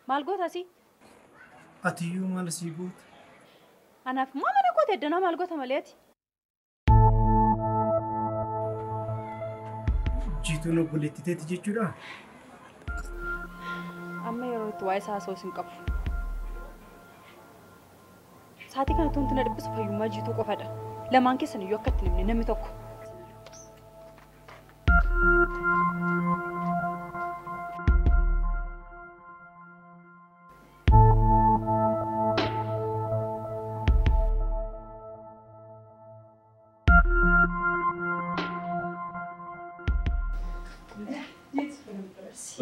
Maal goota si? Atiyyuu maal sii goota? Anaaf mana goota eddanaa maal goota maleeti? Jiituun obboleettiteeti jechuudha? Amma yeroo itti waa'ee isaa soos hin qabu. Saatii kanatti wanti na dhibbisu fayyummaa jiituu qofadha. Lamaan keessan iyyuu akka itti himne namni tokko.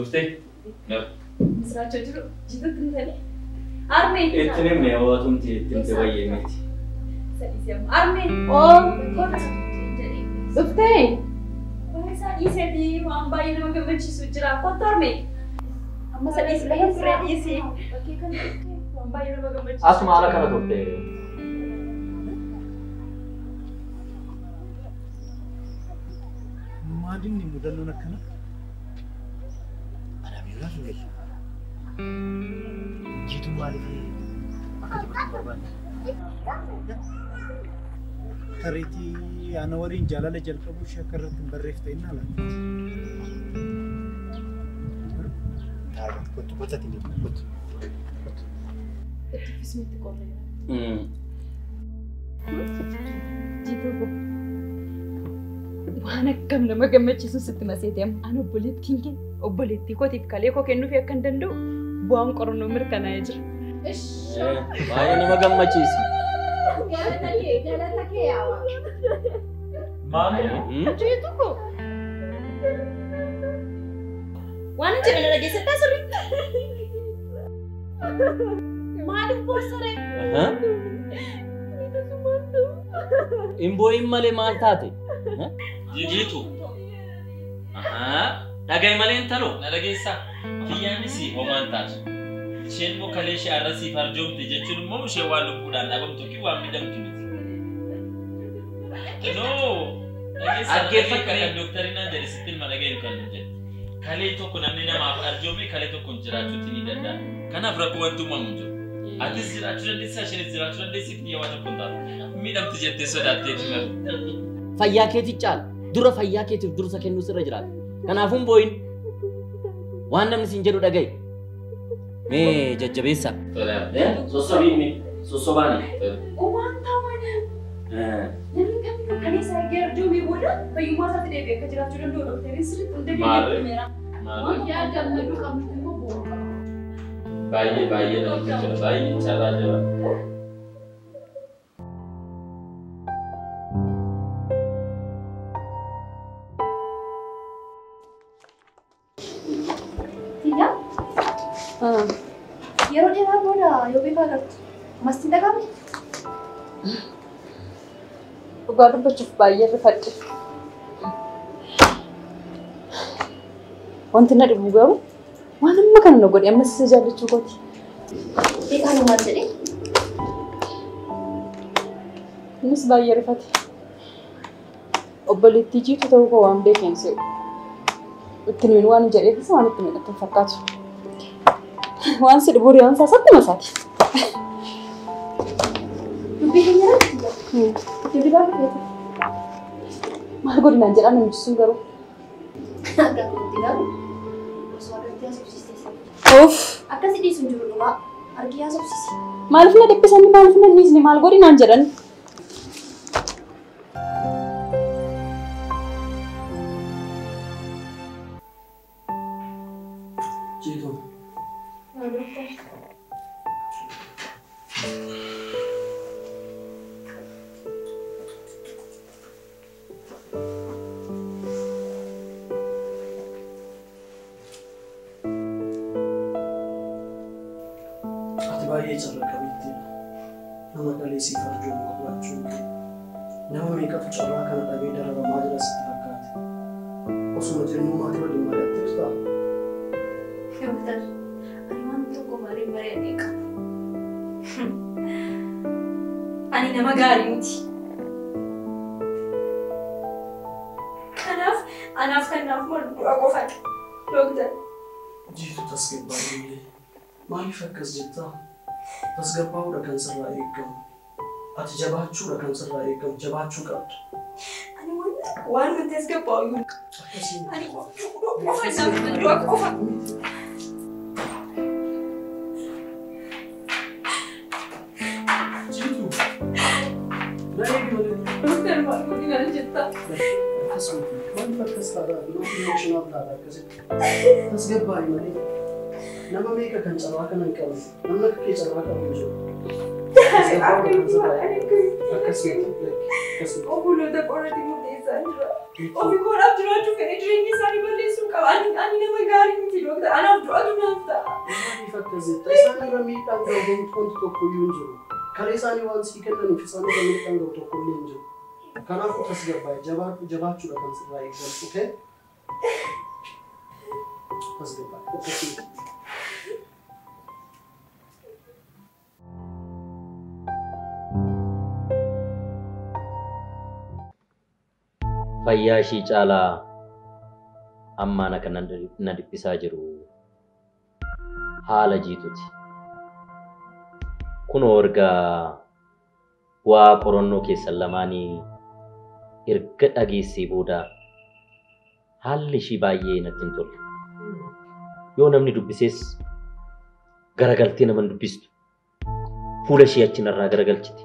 Ufte? No. Misra chochiro, jitu tintani. Arme. Etne me awatumti tinte waye meti. Sadisiam. Arme. Oh, kota. Ufte. Wahai sadisi di mambai nama kemenci sujra. Kota arme. Amma sadisi lagi sadisi. Oke kan mambai nama kemenci. Asma ala kana turte. Maadin ni mudalloon akkana? Jitu maaliif akka jibatu barbaadde? Tariitii ana waliin jaalala jalqabuu ishee akka irratti hin barreeffate inni ala. Kottu kottati ni kottu. Bismillah kolle. Jitu ko. Waan akkam nama gammachiisu sitti maseete amma an obboleettii kootiif kalee koo kennuufi akka hin danda'u bu'aan qorannoo mirkanaa'ee jira. Baay'ee nama gammachiisa. Galata kee yaa'u. Maali? Ajjeetu tokko. Waan jedhan dhageessataa sirri. Maaliif boosaree? Imbooyin malee maal taate? Jitu. Dhagai malee intalo na dhageessaa. Kiyyaanis homaan taatu. Isheen immoo kalee ishee arrasiif arjoomte jechuun immoo ishee waan lubbuudhaan dhabamtu ki waan midhamtu miti. No. Dhaggeeffadhu kan dooktarinaan jedhe sittiin ma dhagayu kan nu jedhe. Kalee tokko namni namaaf arjoome kalee tokkoon jiraachuutti ni danda'a. Kanaaf rakkoo wanti uumamu jiru. Atis jiraachuu dandeessaa isheenis jiraachuu dandeessi biyya waan tokko hin taatu. Midhamtu jettee sodaattee fi malu. Fayyaa keetii caala. Dura fayyaa keetiif dursa kennuu sirra jiraata. Kanaafuu booyin waan namni siin jedhu dhaga'i. Mee jajjabeessa. Sossobiin sossobaani. Waan taawani. Namni kamii kan isa eegaa arjoomee booda fayyummaa isaatti deebi'ee akka jiraachuu danda'u dooktarii sirriitti hunda deebi'eera. Waan yaa gammadu qabnu immoo boonqa. Baay'ee namatti jira. Baay'ee caalaa jira. Yeroo dheeraa booda yoo beekaa jirtu masti dhaqabne. Dhugaa dubbachuuf baay'ee rifadhe. Wanti na dhibu garuu waan amma kana na godhe ammas isa jaallachuu kooti. Beekaa nu maal jedhee? Innis baay'ee rifate. Obboleettii jiitu ta'uu koo waan beekeen se'u. Itti nuyi waan jedheefis waan itti miidhatu hin fakkaatu. Waan si dhibuu riyaan isaa sabbi masaati. Dubbii keenya irratti dubbii baay'ee beeku. Maal godinaan jedhaa namichi sun garuu. Akka kunuutti garuu osoo agartee haasofsiisteessa. Oof! Akkasii dhiisuun jiru dhugaa argii haasofsiisi. Maaliif na dhiphisanii maaliif na dhiisne maal godinaan jedhan? baay'ee carraa qabeetti nama dhaleessii fardoon qabaachuu nama meeqatu carraa kana dhabee dararamaa jira sitti fakkaate osuma jennuu maatii waliin mari'attees ta'a. Doktor, ani waan tokko malee mari'atee qabu. Ani nama gaarii miti. Anaaf kanaaf malu du'a qofaadha. Doktor. Jiitu tasgabbaa'ee Maaliif akkas jetta? Tasgabbaa'uudha kan sirraa eegamu. Ati jabaachuudha kan sirraa eegamu. Jabaachuu qabdu. Ani waan nuti tasgabbaa'u iyyuu. Akkasiin. Ani qofa. Jiitu. Na eegi malee. Doktor maal godina jetta? Akkasuma. Maaliif akkas taata? Maaliif emooshinal taata akkasitti? Tasgabbaa'i malee. Nama meeqa kan carraa kana hin qabu? Namni akka kee carraa qabu hin jiru. Obboloota qorratti murteessaa jira. Ofii koodhaaf jiraachuu fedhe jireenya isaanii balleessuu qaba. Ani nama gaarii miti dooktar. Anaaf du'atu naaf ta'a. Maaliif akkas jetta? Isaan irra miidhaan ga'u wanti tokko iyyuu hin jiru. Kalee isaanii waan sii kennaniif isaan irra miidhaan ga'u tokko illee hin jiru. Kanaafuu tasgabbaa'e jabaachuudha kan sirraa eeggaltu ta'e. Tasgabbaa'e. Fayyaa ishii caalaa ammaan akka na dhiphisaa jiru haala jiituuti. Kunoo ergaa waa qorannoo keessan lamaanii erga dhageessee booda haalli ishii baay'ee natti hin tolle. Yoo namni dubbisees garagaltee nama dubbistu fuula ishii achi narraa garagalchiti.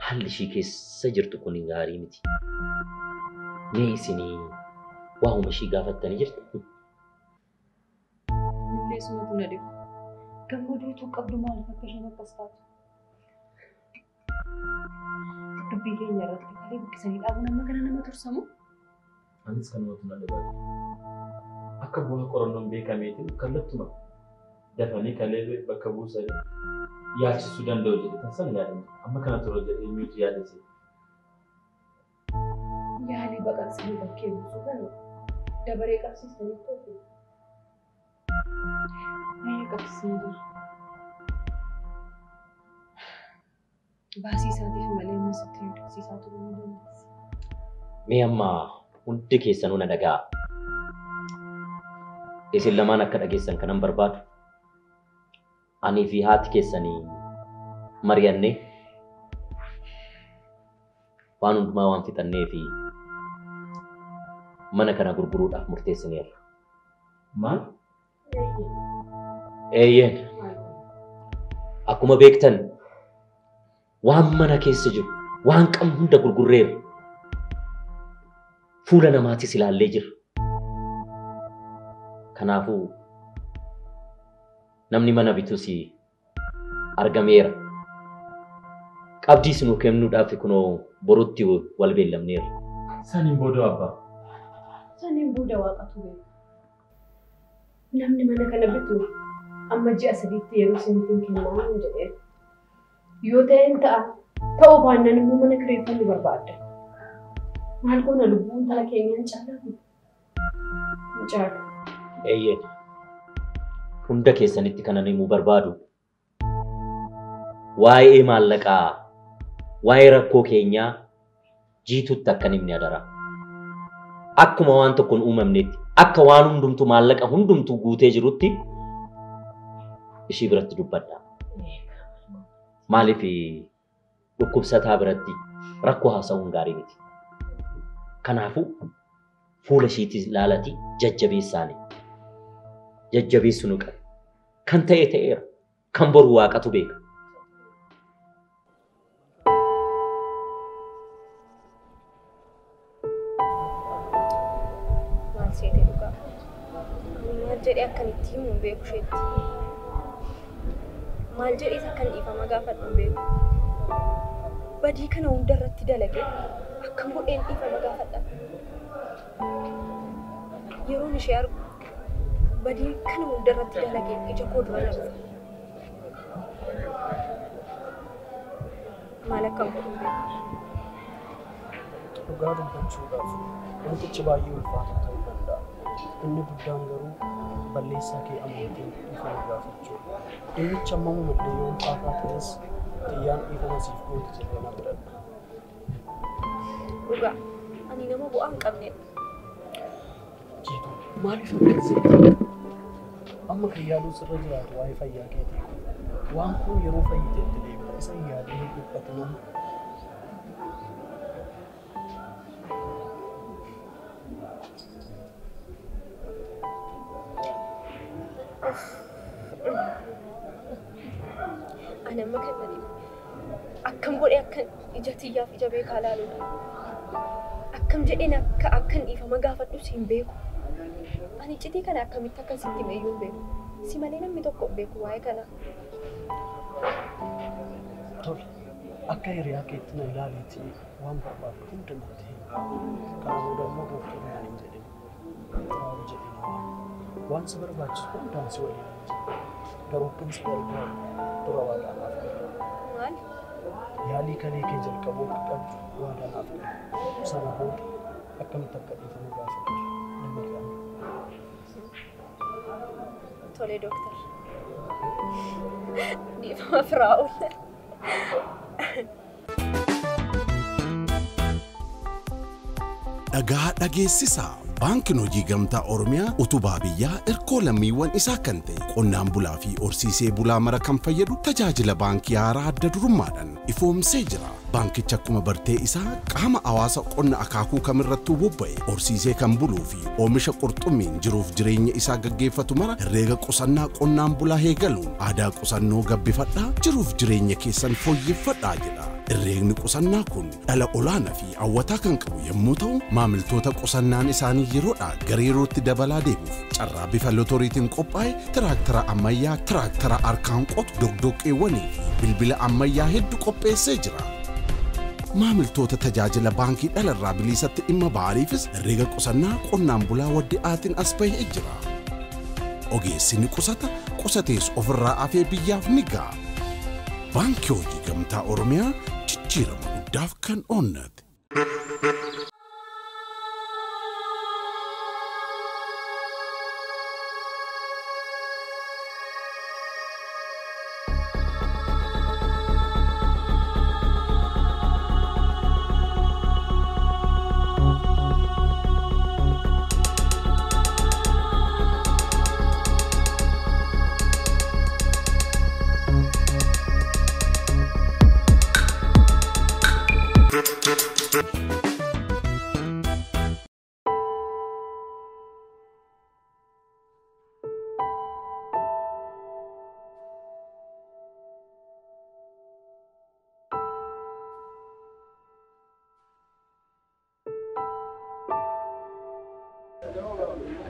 Haalli ishii keessa jirtu kun gaarii miti. Mee isinii waa'uma ishii gaafattanii jirtu?Illeessumatu na dhibu. Gammaduutu qabdu maaliif akka isheen akkas taatu? Dubbii keenya irratti kalee buqqisanii dhaabuun amma kana nama tursamu? Anis kanumatu na dhibate. Akka bu'aa qorannoon beekameetiin kallattuma dafanii kalee bakka buusanii yaalchisuu danda'u jedhe kan sana yaadame. Amma kana tura jedhee miitu yaadase. Yaalii baqaqsanii bakkee buusuu kana dabaree qabsiisanii toofi. Qabsiisanii jiru. Baasii isaatiif malee ammas itti hidhisiisaa turuu ni dandeessi. Mee amma hundi keessanuu na dhaga'a. Isin lamaan akka dhageessan kanan barbaadu. Anii fi haati keessanii mari'annee waan hundumaa waan fixannee fi mana kana gurguruudhaaf murteessineerra. Maal? Eeyyeen. Akkuma beektan waan mana keessa jiru waan qabnu hunda gurgurreerra. Fuula namaatis ilaallee jira. Kanaafuu namni mana bitus argameera. Qabdiis nuu kennuudhaaf kunoo borutti wal beellamneerra. Saniin booda abbaa. Saniin booda waaqatu beeka. Namni mana kana bitu amma ji'a sadiitti yeroo sinitiin kennamu jedhee. Yoo ta'een ta'a ta'uu baannaan immoo mana kireeffannu barbaadda. Maal goona lubbuun tala keenyaan caalaa kun? Hin caalu. Eeyyeen. Hunda keessanitti kanan himuu barbaadu. Waa'ee maallaqaa, waa'ee rakkoo keenyaa jiitutti akkan himne adara. Akkuma waan tokkoon uumamneetti, akka waan hundumtu maallaqa hundumtu guutee jirutti ishii biratti dubbadha. Maaliif dhukkubsataa biratti rakkoo haasa'uun gaarii miti. Kanaafuu fuula ishiitti ilaalati jajjabeessaani. Jajjabeessu nu qabu. Kan ta'e ta'eera. Kan boru waaqatu beeka. Maal seete dhugaa? Maal jedhee akkan itti himu hin beeku isheetti. Maal jedhees akkan dhiifama gaafadhu hin beeku. Badii kana hundarratti dalage akkam godheen dhiifama gaafadha. Yeroon ishee argu badii kana hundarratti dalage ija koo dura darba. Maal akkam godhu hin beeku. Dhugaa dubbachuudhaaf wantichi baay'ee ulfaataa ta'uu danda'a. Inni guddaan garuu balleessaa kee amantiin dhiifama gaafachuudha. Dhimmichi ammamuu maddee yoo ulfaataa ta'es xiyyaan dhiifama siif gootu jedhee na biradha. Dhugaa ani nama bu'aa hin qabnedha. Jiitu maaliif akkas jette? Amma kan yaaduu sirra jiraatu waa'ee fayyaa keetii. Waan kun yeroo fayyiteetti deebi'a. Isa yaadee hin dhiphatu nama. Ani amma kan nani akkam godhee akkan ija tiyyaaf ija beekaa laaluudha. Akkam jedheen akkan dhiifama gaafadhus hin beeku. Ani iccitii kana akkamitti akkasitti himeeyyuu hin beeku. Si malee namni tokko beeku waa'ee kana. Tole, akka hiriyaa keetti na ilaaleeti waan barbaadu hunda natti hima. Kanaafuu dammoo gooftaan waan hin jedhin. Waan jedhin waan si barbaachisu hundaan si waliin jira. Garuu kan si gargaaru dura waadaanaaf galu. Maal? Yaalii kalee kee jalqabuu akka qabdu waadaanaaf galu. Sana booda akkamitti akka dhiifama gaafatu nama gaafatu. Tole doktor. Dhiifama firaa'uudha. Dhagaa dhageessisaa. Baankiin hojii gamtaa Oromiyaa utubaa biyyaa erkoo lammiiwwan isaa kan ta'e qonnaan bulaa fi horsiisee bulaa mara kan fayyadu tajaajila baankii haaraa adda durummaadhaan ifoomsee jira. Baankichi akkuma bartee isaa qaama hawaasa qonna akaakuu kamirrattuu bobba'e horsiisee kan buluu fi oomisha qurxummiin jiruuf jireenya isaa gaggeeffatu mara herreega qusannaa qonnaan bulaa eegaluun aadaa qusannoo gabbifadhaa jiruuf jireenya keessan fooyyeffadhaa jedha. Herreegni qusannaa kun dhala olaanaa fi hawwataa kan qabu yommuu ta'u maamiltoota qusannaan isaanii yeroodhaa gara yerootti dabalaa deemuuf carraa bifa lotoriitiin qophaa'e tiraaktara ammayyaa tiraaktara harkaan qotu dogdoqqeewwanii fi bilbila ammayyaa hedduu qopheessee jira. Maamiltoota tajaajila baankii dhalarraa biliisatti dhimma ba'aniifis herreega qusannaa qonnaan bulaa waddi'aatiin as bahee jira. Ogeessi ni qusata, qusatees ofirraa afee biyyaaf ni ga'a. Baankii hojii gamtaa Oromiyaa jijjiirama guddaaf kan oonnate.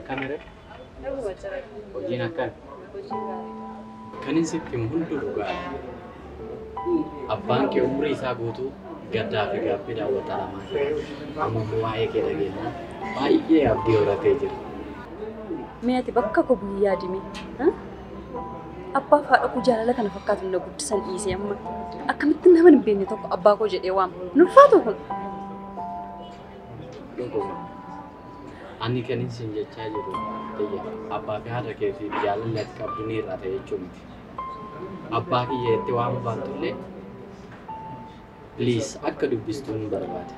Kamera? Hojiin akkan? Kan sitti hundu dhugaa. Abbaan kee umrii isaa guutuu gaddaa fi gaaffii daawwataa lamaa amma waa'ee kee dhageenya baay'ee abdii horatee jira. Mee ati bakka koo guyyaa dimi? Abbaa fi haadha koo jaalala kana fakkaatu na guddisan dhiisee amma akkamitti nama hin beekne tokko abbaa koo jedhee waama. Nulfaatu kun. Ani kan isin jechaa jiru ta'ee abbaa fi haadha keetiif jaalala ati qabdu ni irraa ta'e jechuun miti. Abbaa kiyya itti waan baatullee please akka dubbistuun barbaada.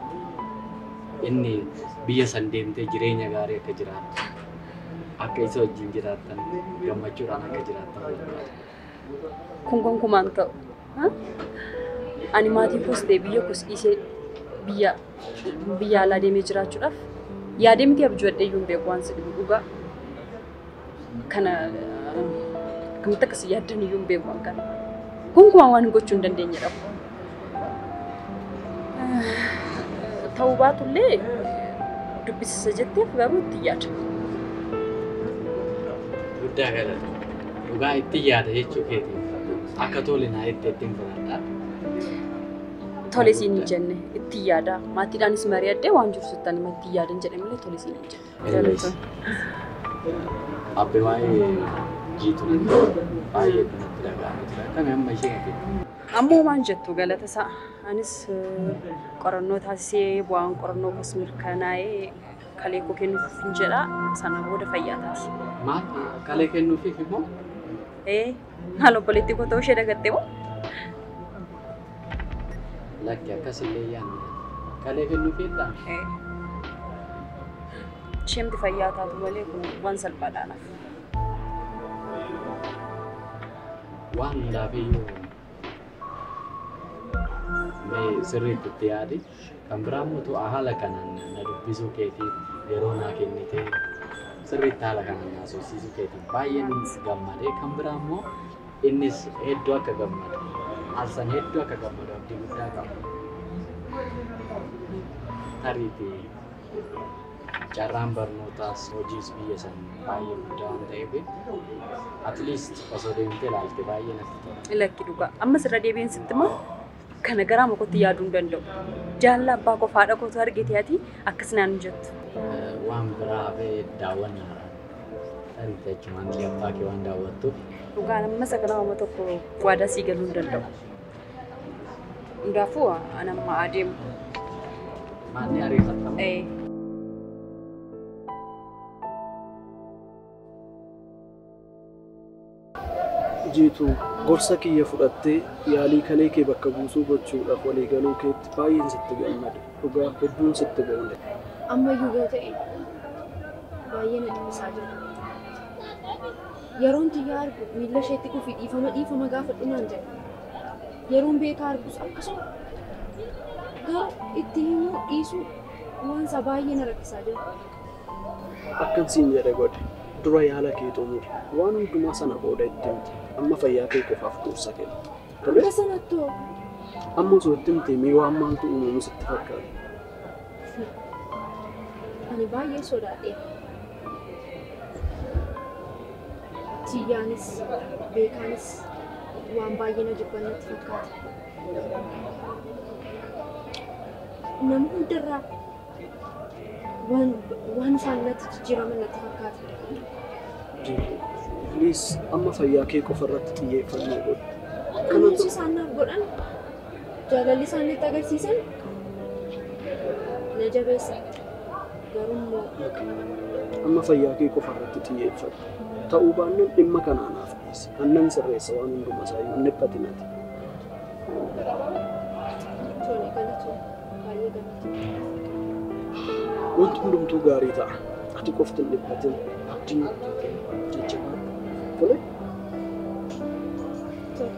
Inni biyya san deemtee jireenya gaarii akka jiraattu akka isa wajjin jiraattan gammachuudhaan akka jiraattan barbaada. Kun gonkumaan ta'u. Ani maatii koos ta'e biyya koos dhiisee biyya alaa deemee jiraachuudhaaf yaadee miti abjuudhee iyyuu hin beeku waan si dhibu dhugaa. Kana akkamitti akkasii yaaddan iyyuu hin beeku waan kana. Gonkumaan waan gochuu hin dandeenyedha. Ta'uu baatullee dubbisisa jetteef garuu itti yaada. Guddaa galata. Dhugaa itti yaada jechuu keetiif akka tole naa ittiin fudhadhaa. Tole siin hin jenne itti yaada. Maatiidhaanis mari'adhee waan jiru sittan hima itti yaadan jedhe malee tole siin hin jenne. Abbe waa'ee jiitu baay'ee kanatti dhaga'amee jira. Akkami amma ishee gadi? Ammoo waan jettu galata isaa. Anis qorannoo taasisee bu'aan qorannoo kos mirkanaa'ee kalee koo kennuuf hin jedha sana booda fayyaa taati. Maal kalee kennuufiif immoo? Maal obboleettii koo ta'uu ishee dagattee moo? Lakki akkasillee yaadne kalee kennuufiidha? Ishemti fayyaa taatu malee kun waan salphaadhaanaaf. waan hundaafiyyuu mee sirriitti itti yaadi. Kan biraa immoo haala kanaan na dubbisuu keetiif yeroo naa kennitee sirriitti haala kanaan na haasofsiisuu keetiif baay'een gammadee. Kan biraa immoo innis hedduu akka gammadu Alsan hedduu akka gammadu abdii guddaa qaba. Tariitii carraan barnootaas hojiis biyya san baay'ee guddaa waan ta'eef at least osoo deemtee ilaalte baay'ee natti tola. Lakki dhugaa ammas irra deebiin sitti immoo kana garaa mokotti yaaduu hin danda'u. Jaalala abbaa qofaadha kootu argite ati akkas naan jettu. Waan biraa hafee daawwannaa tariitii achumaan abbaa kee waan daawwattuuf. Dhugaan ammas akka nama tokko waadaa sii galuu hin danda'u. Hundaafuu ani amma adeemu. Maalli ariifattama? Jiitu gorsa kiyya fudhattee yaalii kalee kee bakka buusuu gochuudhaaf walii galuu keetti baay'een sitti gammada. Dhugaa hedduun sitti gammada. Ammayyuu yoo ta'e baay'ee na dhibbisaa jira. Yeroon xiyyaa argu miilla isheetti kufi dhiifama gaafadhu naan jedha. Yeroon beekaa argus akkasuma. Garuu itti himuu dhiisuu waan isaa baay'ee na rakkisaa jira. Akkan siin jedhe godhe dura yaala kee xumuri. Waan hundumaa sana booda itti himti. Amma fayyaa kee qofaaf dursa kenna. Akka sanattoo. Amma osoo itti himtee mee waan maaltu uumamu sitti fakkaata? Ani baay'ee sodaadheera. Tiyyaanis beekaanis waan baay'ee na jibban natti fakkaata. Nama hundarraa waan isaan natti jijjiiraman natti fakkaata. Please amma fayyaa kee qofa irratti xiyyeeffannoo godhu. Kunuunsi isaan naaf godhan jaalalli isaan itti agarsiisan na jabeessa. Garuu immoo amma fayyaa kee qofa irratti xiyyeeffadhu. Ta'uu baannaan dhimma kanaa naaf dhiisi. Annan sirreessa waan hundumaa isaayyuu hin dhiphatinati. Tole galatoo baay'ee galatoo. Wanti hundumtuu gaarii ta'a. Ati qofti hin dhiphatin. Abdiin jajjabaa. Tole? Tole.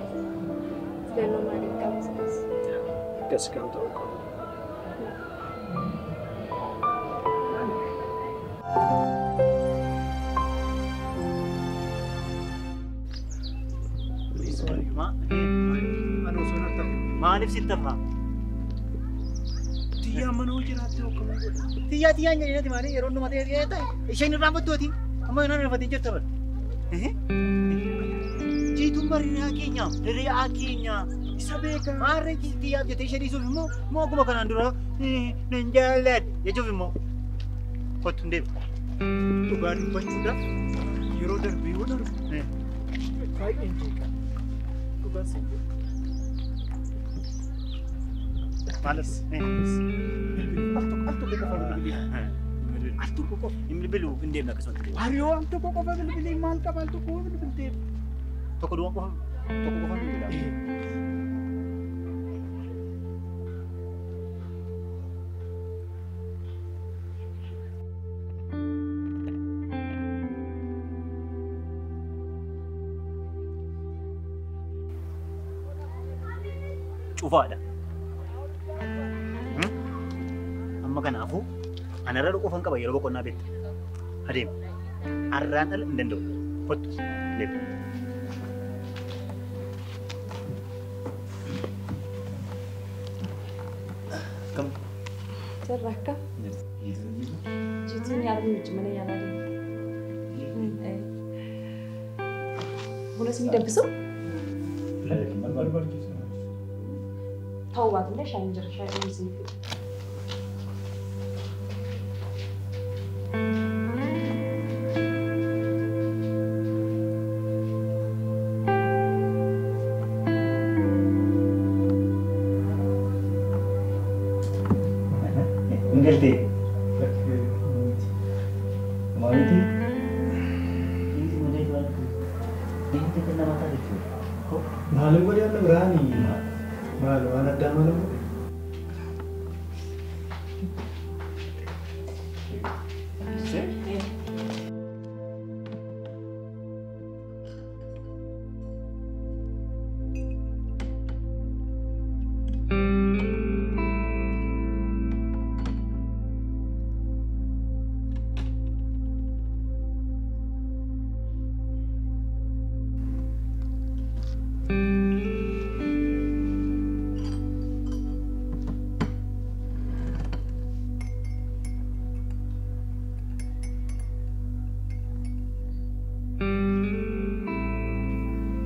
Filannoo maaliif qabsiis? Akkas kan ta'u qabu. Maaliif sitti hafa? Tiyyaa manuu jiraattee hokkamuu godha. Tiyyaa nyaanyi maali yeroo nama ta'e ta'e isheen irraa battooti. Amma yoo nama fatiin jirta bal. Jiituun bariiraa keenya isa beekaa. Maarree tiyyaa jettee ishee dhiisuuf immoo akkuma kanaan dura nan jaalladhe jechuuf immoo kottu hin deebi'u. Dhugaa dubbachuudhaaf yeroo darbii yoo darbu baay'een jeeqa. Dhugaa siin jedhu. Malas. Altu kok bilbilu indem nak kesana. Ario altu kok bilbilu mal ka altu kok bilbilu. Toko doang kok. Toko kok bilbilu. Coba ada. Amma kanaafu ana irra dhufan qaba yeroo boqonnaa beektu. Adeem. Arraan ala hin danda'u. Kottu. Leef. Kam. Sarrakka. Jiituun yaaduu miti mana yaalaa deemte. Buna sini dabbisu? Ta'uu baatullee shaayiin jira shaayiin isin fidu. Ngerti? Maliti? Ini mana itu? Ini kita nama tadi tu. Malu dia nak berani. Malu anak dah malu.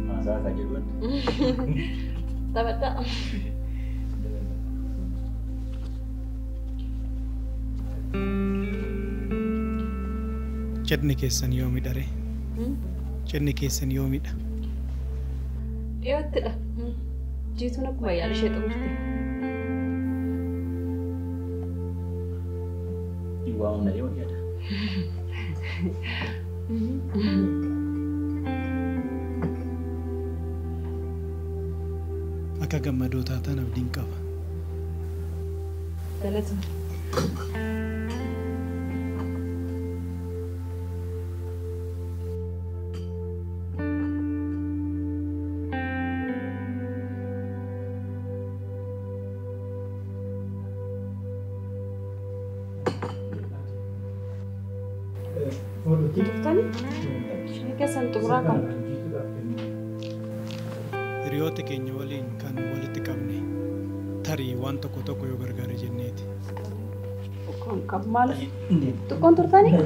Masa aja duluan. Tahu. Cidni keessan yoomidha ree? Cidni keessan yoomidha? Dhiyoottidha. Jiituun akkuma yaala ishee xumurte. Waa humna yoo yaada. Akka gammadoo taatan abdiin qaba. Galatuma. Kesan xumuraa qaba. Hiriyoota keenya waliin kan walitti qabne tarii waan tokko tokko yoo gargaare jenneeti. Maal? Xiqqoon turtanii?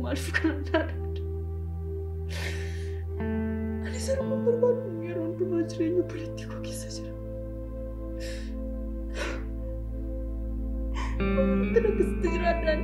maaliif kanaan ani sarara barbaadu yeroo hundumaa jireenya politikoo keessa jira. Wanti akkasitti jiraatan